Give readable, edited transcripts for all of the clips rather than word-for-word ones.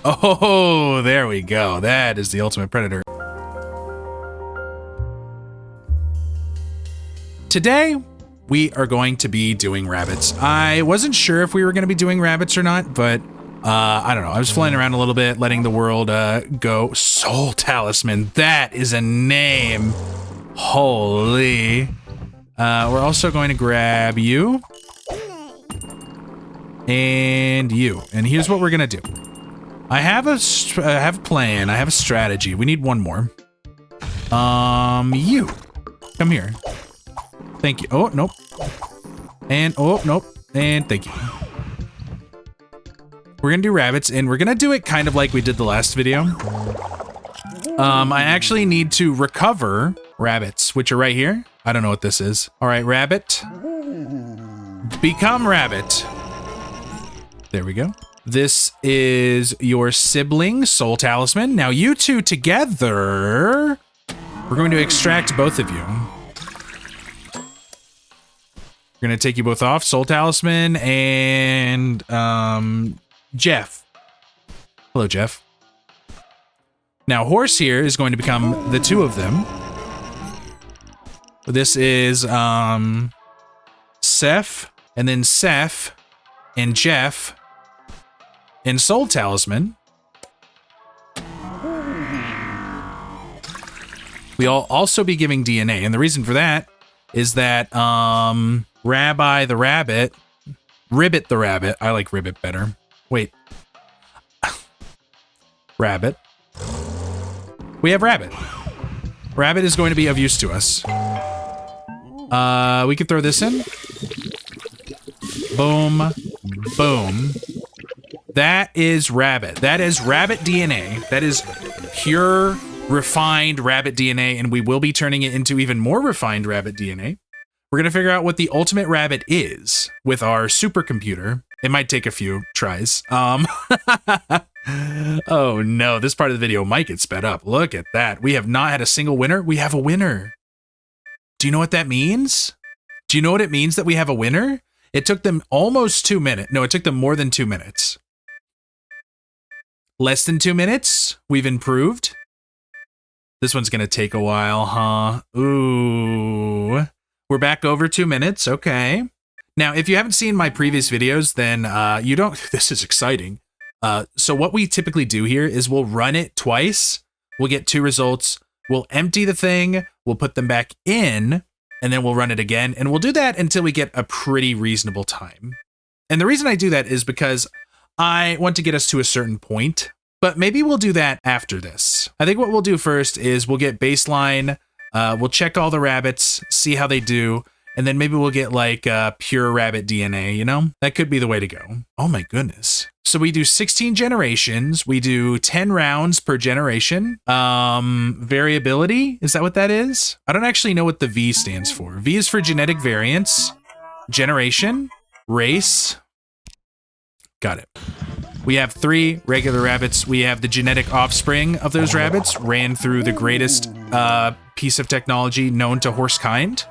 Oh, there we go. That is the ultimate predator. Today, we are going to be doing rabbits. I wasn't sure if we were going to be doing rabbits or not, but I don't know. I was flying around a little bit, letting the world go. Soul Talisman. That is a name. Holy. We're also going to grab you. And you. And here's what we're going to do. I have a plan. I have a strategy. We need one more. You. Come here. Thank you. Oh, nope. And, oh, nope. And thank you. We're gonna do rabbits, and we're gonna do it kind of like we did the last video. I actually need to recover rabbits, which are right here. I don't know what this is. All right, rabbit. Become rabbit. There we go. This is your sibling, Soul Talisman. Now you two together, we're going to extract both of you. We're gonna take you both off, Soul Talisman and Jeff. Hello, Jeff. Now Horse here is going to become the two of them. This is Seth, and then Seth, and Jeff, and Soul Talisman. We'll also be giving DNA, and the reason for that is that Rabbi the Rabbit, Ribbit the Rabbit, I like Ribbit better. Wait. Rabbit. We have Rabbit. Rabbit is going to be of use to us. We could throw this in. Boom. Boom. That is Rabbit. That is Rabbit DNA. That is pure, refined Rabbit DNA, and we will be turning it into even more refined Rabbit DNA. We're going to figure out what the ultimate rabbit is with our supercomputer. It might take a few tries. Oh no, this part of the video might get sped up. Look at that. We have not had a single winner. We have a winner. Do you know what that means? Do you know what it means that we have a winner? It took them almost 2 minutes. No, it took them more than 2 minutes. Less than 2 minutes. We've improved. This one's going to take a while, huh? Ooh. We're back over 2 minutes. Okay. Now, if you haven't seen my previous videos, then you don't... This is exciting. So what we typically do here is we'll run it twice. We'll get 2 results. We'll empty the thing. We'll put them back in. And then we'll run it again. And we'll do that until we get a pretty reasonable time. And the reason I do that is because I want to get us to a certain point. But maybe we'll do that after this. I think what we'll do first is we'll get baseline... we'll check all the rabbits, see how they do, and then maybe we'll get like pure rabbit DNA, you know? That could be the way to go. Oh my goodness. So we do 16 generations. We do 10 rounds per generation. Variability, is that what that is? I don't actually know what the V stands for. V is for genetic variance, generation, race. Got it. We have 3 regular rabbits. We have the genetic offspring of those rabbits ran through the greatest piece of technology known to horse kind.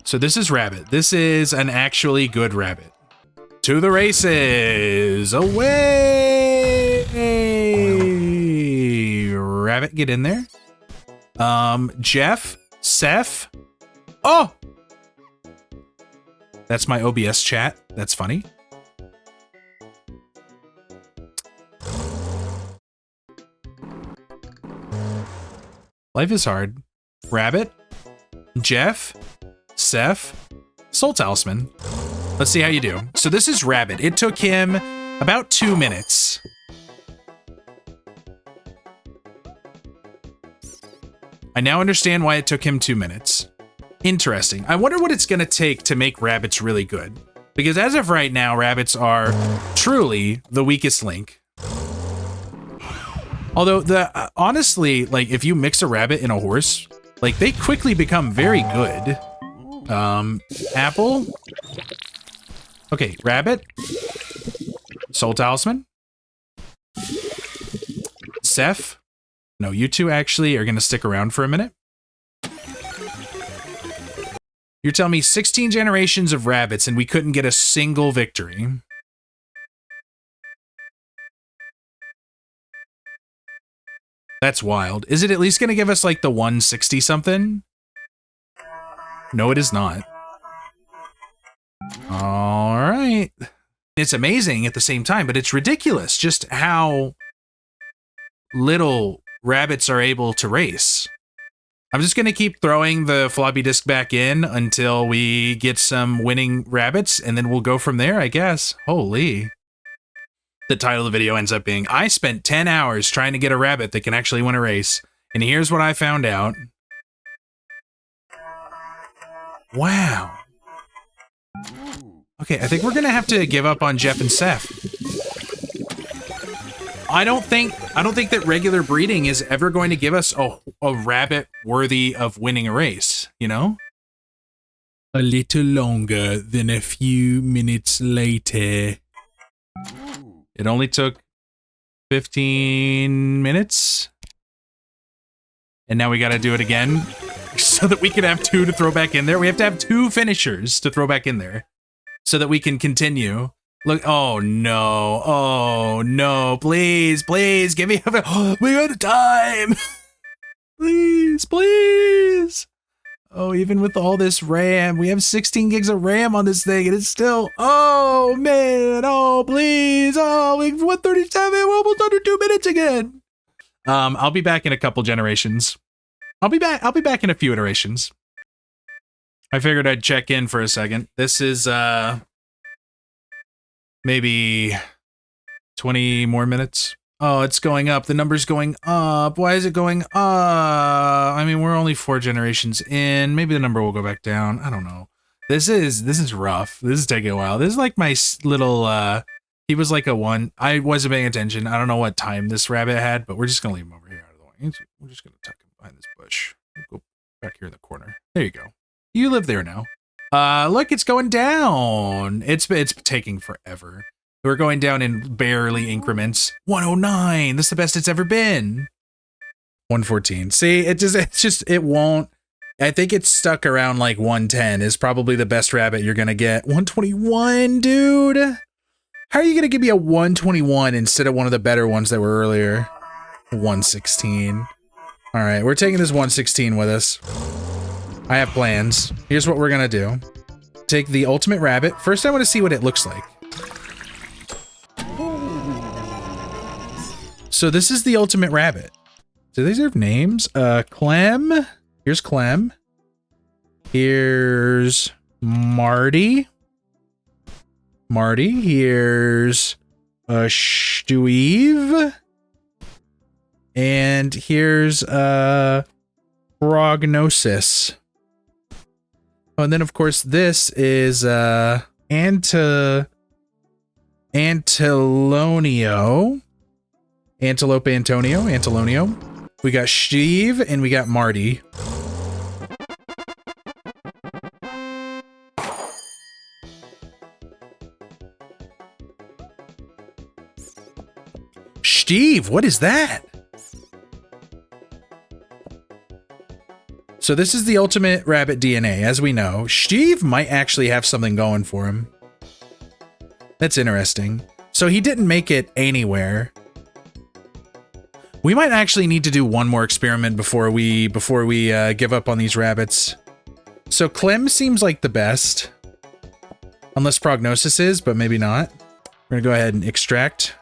So this is rabbit. This is an actually good rabbit. To the races. Away. Rabbit, get in there. Jeff, Seth. Oh! That's my OBS chat. That's funny. Life is hard. Rabbit, Jeff, Seth, Soul Talisman. Let's see how you do. So this is Rabbit. It took him about 2 minutes. I now understand why it took him 2 minutes. Interesting. I wonder what it's going to take to make rabbits really good. Because as of right now, rabbits are truly the weakest link. Although, honestly, like, if you mix a rabbit and a horse, like, they quickly become very good. Apple. Okay, rabbit. Soul Talisman. Seth. No, you two actually are going to stick around for a minute. You're telling me 16 generations of rabbits and we couldn't get a single victory. That's wild. Is it at least going to give us like the 160 something? No, it is not. All right. It's amazing at the same time, but it's ridiculous just how little rabbits are able to race. I'm just going to keep throwing the floppy disk back in until we get some winning rabbits, and then we'll go from there, I guess. Holy. The title of the video ends up being, I spent 10 hours trying to get a rabbit that can actually win a race, and here's what I found out. Wow. Okay, I think we're going to have to give up on Jeff and Seth. I don't think that regular breeding is ever going to give us a rabbit worthy of winning a race, you know? A little longer than a few minutes later. It only took 15 minutes. And now we got to do it again so that we can have 2 to throw back in there. We have to have 2 finishers to throw back in there so that we can continue. Look, oh no, please, give me a, we got time. please. Oh, even with all this RAM, we have 16 gigs of RAM on this thing and it's still, oh man, oh please, oh, 137, we're almost under 2 minutes again. I'll be back in a couple generations. I'll be back in a few iterations. I figured I'd check in for a second. This is, maybe 20 more minutes. Oh, it's going up. The number's going up. Why is it going up? I mean, we're only 4 generations in. Maybe the number will go back down. I don't know. This is rough. This is taking a while. This is like my little, he was like a 1. I wasn't paying attention. I don't know what time this rabbit had, but we're just going to leave him over here out of the way. We're just going to tuck him behind this bush. We'll go back here in the corner. There you go. You live there now. Look, it's going down. It's taking forever. We're going down in barely increments. 109. This is the best it's ever been. 114. See, it won't. I think it's stuck around like 110 is probably the best rabbit you're going to get. 121, dude. How are you going to give me a 121 instead of one of the better ones that were earlier? 116. All right, we're taking this 116 with us. I have plans. Here's what we're gonna do. Take the ultimate rabbit. First, I want to see what it looks like. So this is the ultimate rabbit. Do these have names? Clem. Here's Clem. Here's Marty. Here's Steve. And here's Prognosis. Oh, and then of course this is Antelonio. Antelonio. We got Steve and we got Marty. Steve, what is that? So this is the ultimate rabbit DNA, as we know. Steve might actually have something going for him. That's interesting. So he didn't make it anywhere. We might actually need to do one more experiment before we give up on these rabbits. So Clem seems like the best. Unless Prognosis is, but maybe not. We're gonna go ahead and extract.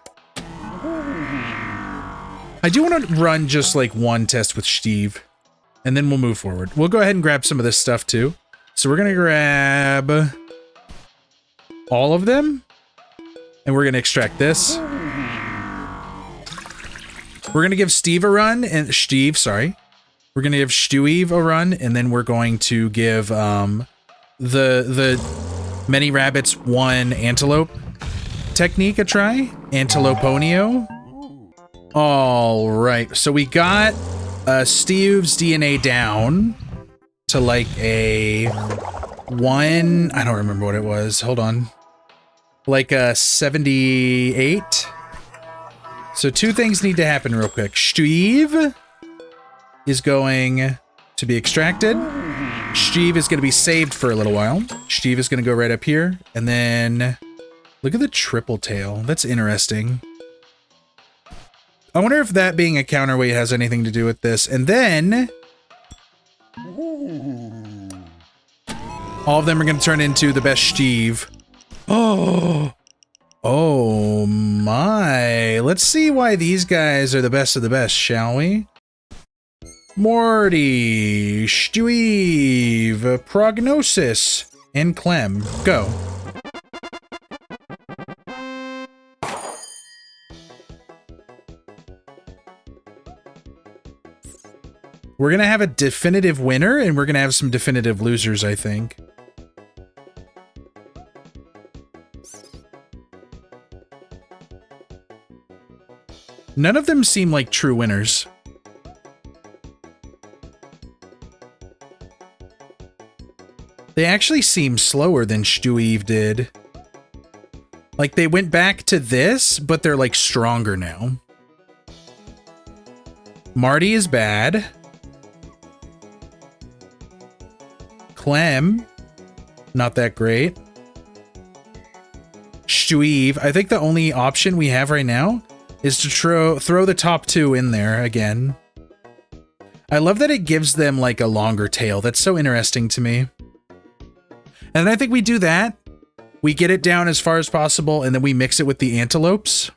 I do want to run just like one test with Steve. And then we'll move forward. We'll go ahead and grab some of this stuff too. So we're gonna grab all of them. And we're gonna extract this. We're gonna give Steve a run and Steve, we're gonna give Steve a run, and then we're going to give the many rabbits one antelope technique a try. Antiloponio. All right, so we got Steve's DNA down to like a 1. I don't remember what it was. Hold on. Like a 78. So 2 things need to happen real quick. Steve is going to be extracted. Steve is going to be saved for a little while. Steve is going to go right up here. And then look at the triple tail. That's interesting. I wonder if that being a counterweight has anything to do with this. And then all of them are going to turn into the best Steve. Oh. Oh my. Let's see why these guys are the best of the best, shall we? Morty, Steve, Prognosis, and Clem. Go. We're going to have a definitive winner, and we're going to have some definitive losers, I think. None of them seem like true winners. They actually seem slower than Steve did. Like, they went back to this, but they're, like, stronger now. Marty is bad. Clem, not that great. Steve, I think the only option we have right now is to throw the top two in there again. I love that it gives them, like, a longer tail. That's so interesting to me. And I think we do that. We get it down as far as possible, and then we mix it with the antelopes.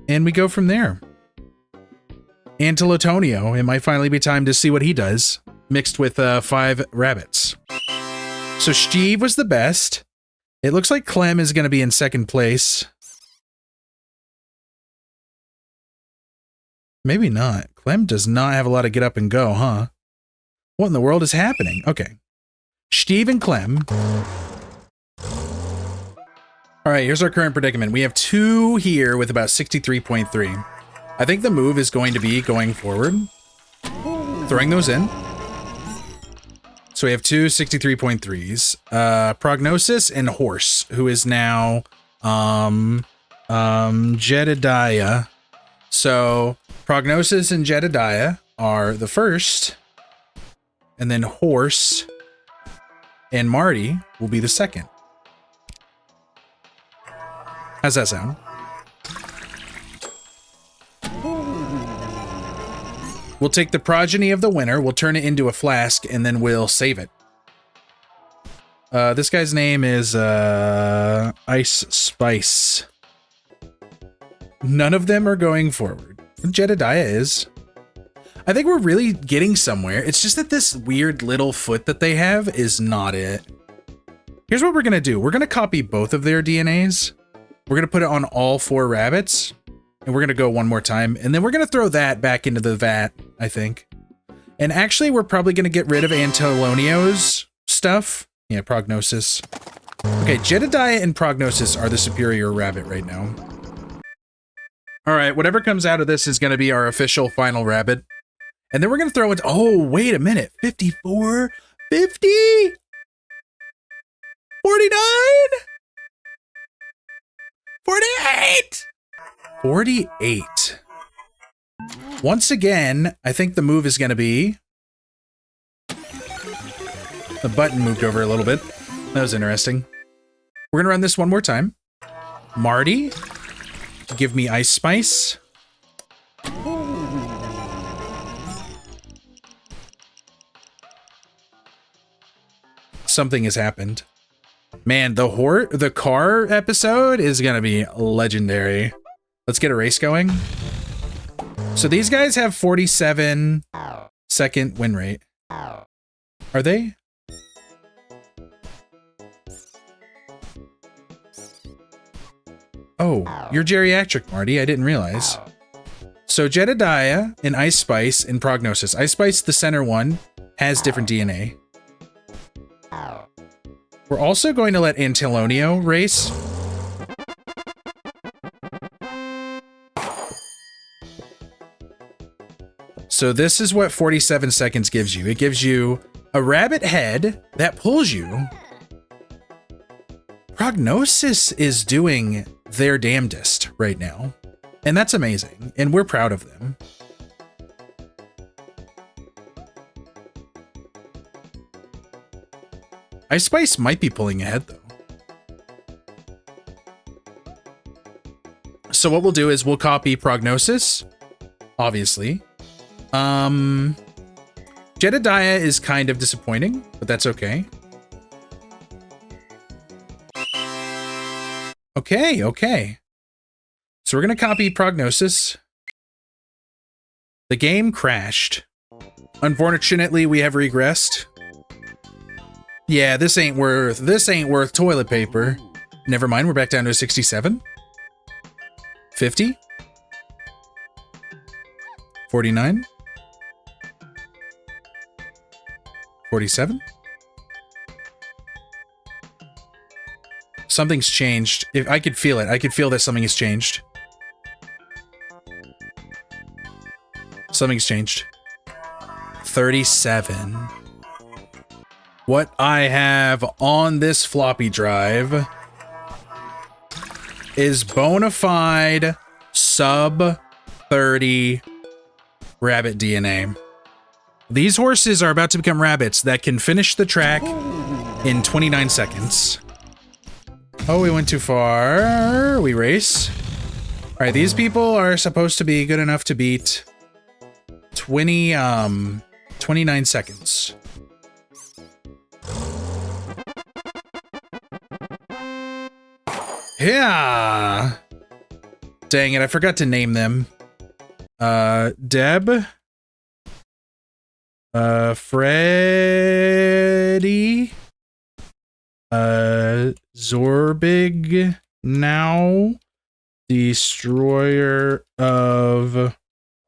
And we go from there. Antilotonio, it might finally be time to see what he does, mixed with 5 rabbits. So Steve was the best. It looks like Clem is going to be in second place. Maybe not. Clem does not have a lot of get up and go, huh? What in the world is happening? Okay. Steve and Clem. All right, here's our current predicament. We have 2 here with about 63.3. I think the move is going to be going forward, throwing those in. So we have 2 63.3s. Prognosis and Horse, who is now Jedediah. So Prognosis and Jedediah are the first, and then Horse and Marty will be the second. How's that sound? We'll take the progeny of the winner, we'll turn it into a flask, and then we'll save it. This guy's name is Ice Spice. None of them are going forward. Jedediah is. I think we're really getting somewhere. It's just that this weird little foot that they have is not it. Here's what we're going to do. We're going to copy both of their DNAs. We're going to put it on all 4 rabbits. And we're going to go one more time. And then we're going to throw that back into the vat, I think. And actually, we're probably going to get rid of Antelonio's stuff. Yeah, Prognosis. Okay, Jedediah and Prognosis are the superior rabbit right now. All right, whatever comes out of this is going to be our official final rabbit. And then we're going to throw it. Oh, wait a minute. 54? 50? 49? 48? 48. Once again, I think the move is going to be... The button moved over a little bit. That was interesting. We're going to run this one more time. Marty, give me Ice Spice. Something has happened. Man, the car episode is going to be legendary. Let's get a race going. So these guys have 47-second win rate. Are they? Oh, you're geriatric, Marty. I didn't realize. So Jedediah and Ice Spice and Prognosis. Ice Spice, the center one, has different DNA. We're also going to let Antelonio race. So this is what 47 seconds gives you. It gives you a rabbit head that pulls you. Prognosis is doing their damnedest right now. And that's amazing. And we're proud of them. Ice Spice might be pulling ahead, though. So what we'll do is we'll copy Prognosis, obviously. Jedediah is kind of disappointing, but that's okay. Okay. So we're going to copy Prognosis. The game crashed. Unfortunately, we have regressed. Yeah, this ain't worth toilet paper. Never mind, we're back down to 67. 50. 49. 47. Something's changed. If I could feel it. I could feel that something has changed. Something's changed. 37. What I have on this floppy drive is bona fide sub 30 rabbit DNA. These horses are about to become rabbits that can finish the track in 29 seconds. Oh, we went too far. We race. All right, these people are supposed to be good enough to beat 29 seconds. Yeah. Dang it, I forgot to name them. Deb. Freddy. Zorbig. Now. Destroyer of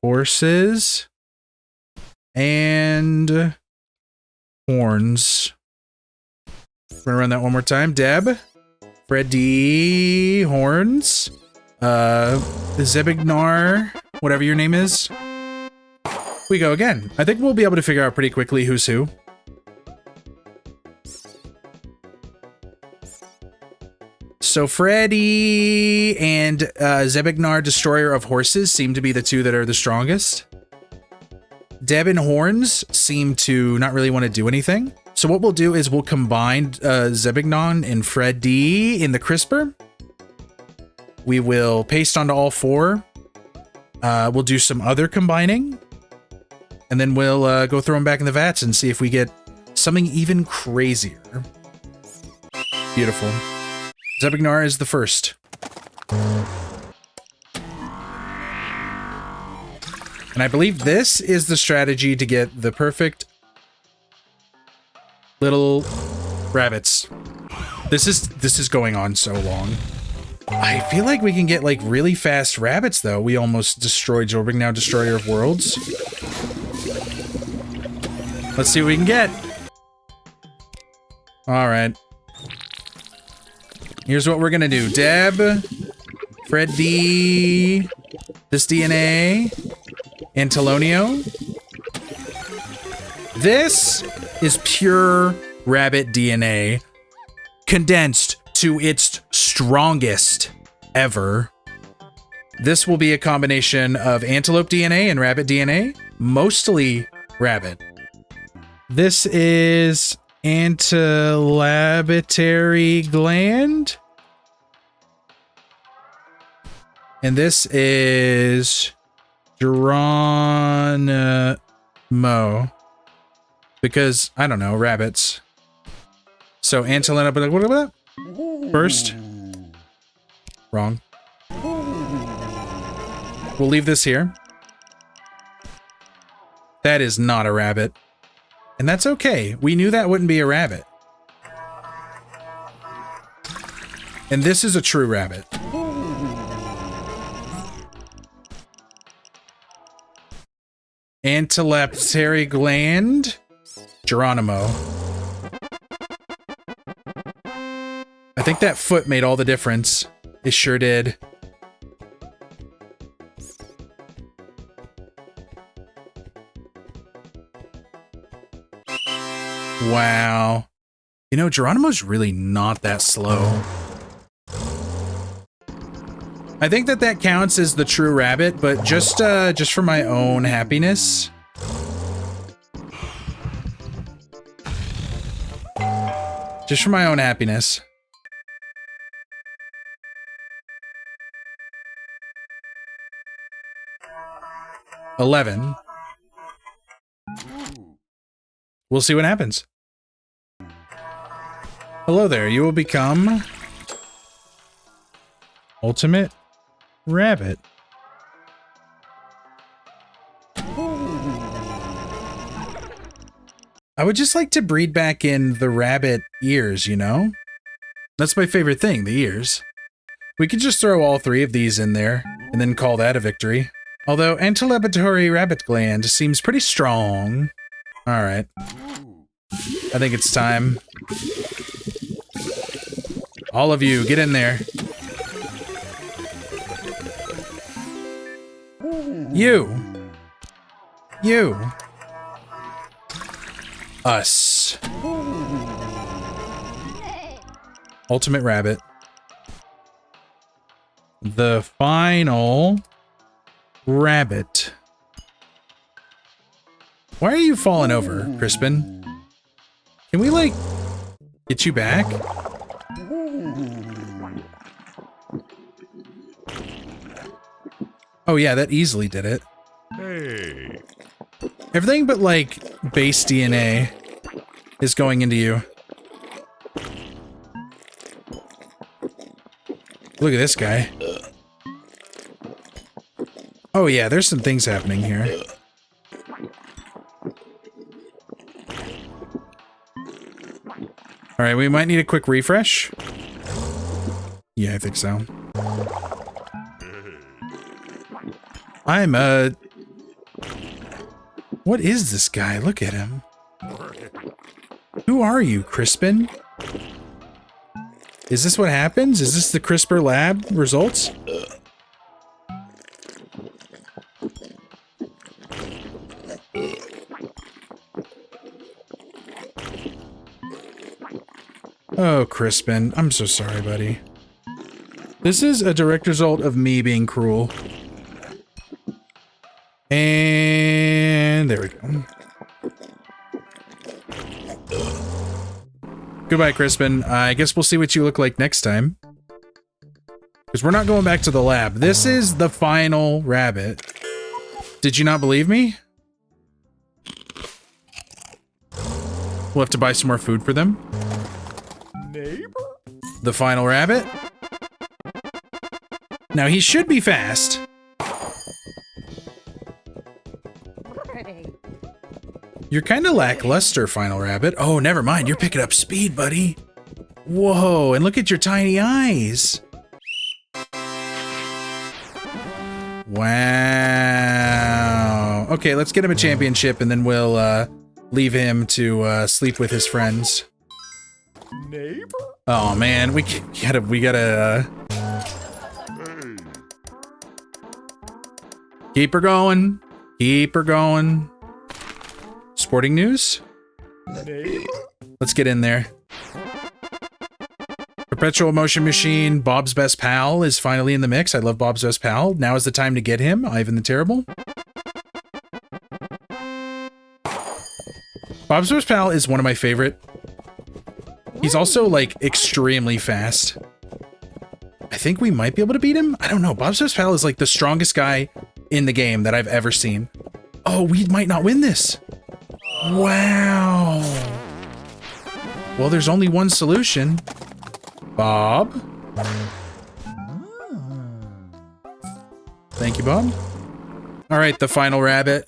Horses. And Horns. We're gonna run that one more time. Deb. Freddy. Horns. Zebignar. Whatever your name is. We go again. I think we'll be able to figure out pretty quickly who's who. So Freddy and Zebignar, Destroyer of Horses, seem to be the two that are the strongest. Deb and Horns seem to not really want to do anything. So what we'll do is we'll combine Zebignon and Freddy in the CRISPR. We will paste onto all four. We'll do some other combining. And then we'll go throw them back in the vats and see if we get something even crazier. Beautiful. Zebignar is the first. And I believe this is the strategy to get the perfect little rabbits. This is going on so long. I feel like we can get like really fast rabbits though. We almost destroyed Zorbig, now Destroyer of Worlds. Let's see what we can get. All right. Here's what we're gonna do. Deb, Freddy, this DNA, and Telonio. This is pure rabbit DNA, condensed to its strongest ever. This will be a combination of antelope DNA and rabbit DNA, mostly rabbit. This is antolabitary gland. And this is Geronimo. Because, I don't know, rabbits. So, antolabitary, first. Wrong. We'll leave this here. That is not a rabbit. And that's okay. We knew that wouldn't be a rabbit. And this is a true rabbit. Antolabitary gland. Geronimo. I think that foot made all the difference. It sure did. Wow. You know, Geronimo's really not that slow. I think that counts as the true rabbit, but just for my own happiness. Just for my own happiness. $11. We'll see what happens. Hello there, you will become Ultimate Rabbit. I would just like to breed back in the rabbit ears, you know? That's my favorite thing, the ears. We could just throw all 3 of these in there, and then call that a victory. Although antilabatory rabbit gland seems pretty strong. Alright. I think it's time. All of you, get in there. You. You. Us. Ultimate Rabbit. The final rabbit. Why are you falling over, Crispin? Can we, like, get you back? Oh yeah, that easily did it. Hey. Everything but, like, base DNA is going into you. Look at this guy. Oh yeah, there's some things happening here. Alright, we might need a quick refresh. Yeah, I think so. What is this guy? Look at him. Who are you, Crispin? Is this what happens? Is this the CRISPR lab results? Oh, Crispin, I'm so sorry, buddy. This is a direct result of me being cruel. And there we go. Goodbye, Crispin. I guess we'll see what you look like next time. Because we're not going back to the lab. This is the final rabbit. Did you not believe me? We'll have to buy some more food for them. Neighbor? The final rabbit? Now he should be fast. You're kind of lackluster, final rabbit. Oh, never mind. You're picking up speed, buddy. Whoa, and look at your tiny eyes. Wow. Okay, let's get him a championship and then we'll leave him to sleep with his friends. Neighbor? Oh man, we gotta keep her going. Keep her going. Sporting news? Let's get in there. Perpetual Motion Machine, Bob's Best Pal is finally in the mix. I love Bob's Best Pal. Now is the time to get him, Ivan the Terrible. Bob's Best Pal is one of my favorite. He's also, like, extremely fast. I think we might be able to beat him. I don't know. Bob's Best Pal is, like, the strongest guy in the game that I've ever seen. Oh, we might not win this. Wow. Well, there's only one solution. Bob. Thank you, Bob. All right, the final rabbit.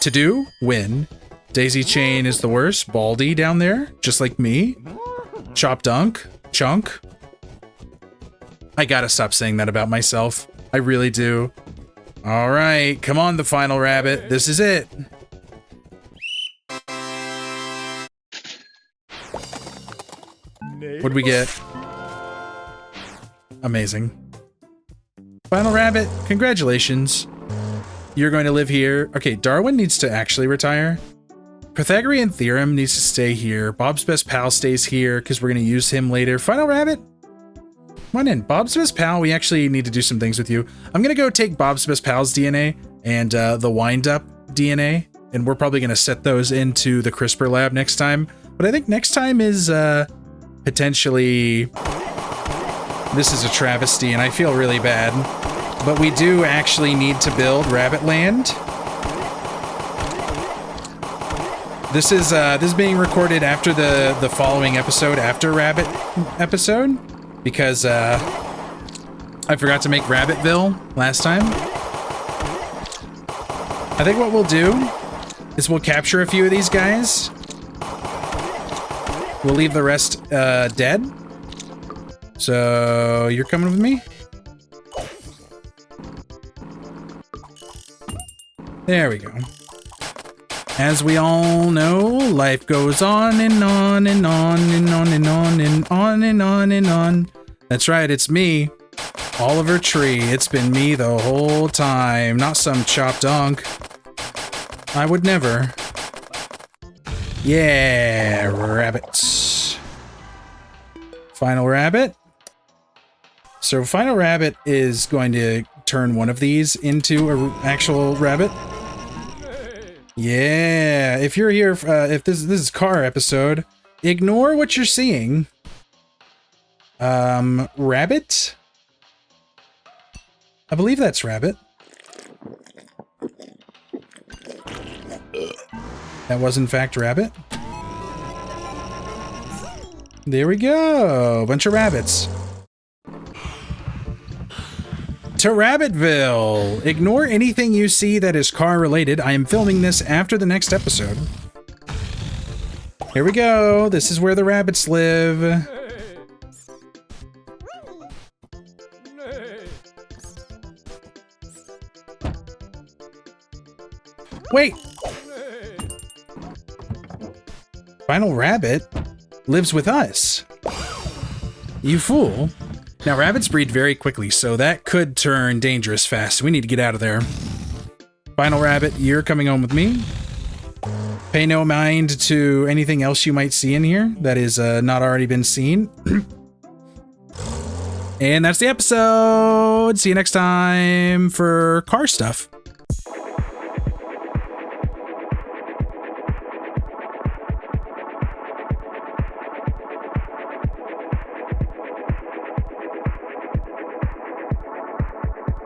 To do, win. Daisy Chain is the worst. Baldy down there, just like me. Chop Dunk. Chunk. I gotta stop saying that about myself. I really do. All right, come on, the final rabbit. This is it. What'd we get? Amazing. Final rabbit, congratulations. You're going to live here. Okay, Darwin needs to actually retire. Pythagorean Theorem needs to stay here. Bob's Best Pal stays here because we're going to use him later. Final rabbit, come on in. Bob's Best Pal, we actually need to do some things with you. I'm going to go take Bob's Best Pal's DNA and the wind-up DNA, and we're probably going to set those into the CRISPR lab next time. But I think next time is potentially... This is a travesty, and I feel really bad. But we do actually need to build Rabbit Land. This is being recorded after the following episode, after Rabbit episode, because I forgot to make Rabbitville last time. I think what we'll do is we'll capture a few of these guys. We'll leave the rest dead. So you're coming with me? There we go. As we all know, life goes on and on and on and on and on and on and on and on. That's right, it's me, Oliver Tree. It's been me the whole time, not some chopped unk. I would never. Yeah, rabbits. Final rabbit. So Final Rabbit is going to turn one of these into an actual rabbit. Yeah, if you're here, if this is car episode, ignore what you're seeing. Rabbit? I believe that's rabbit. That was in fact rabbit. There we go, bunch of rabbits. To Rabbitville! Ignore anything you see that is car related. I am filming this after the next episode. Here we go. This is where the rabbits live. Wait! Final Rabbit lives with us. You fool. Now, rabbits breed very quickly, so that could turn dangerous fast. We need to get out of there. Final Rabbit, you're coming home with me. Pay no mind to anything else you might see in here that is not already been seen. And that's the episode. See you next time for car stuff.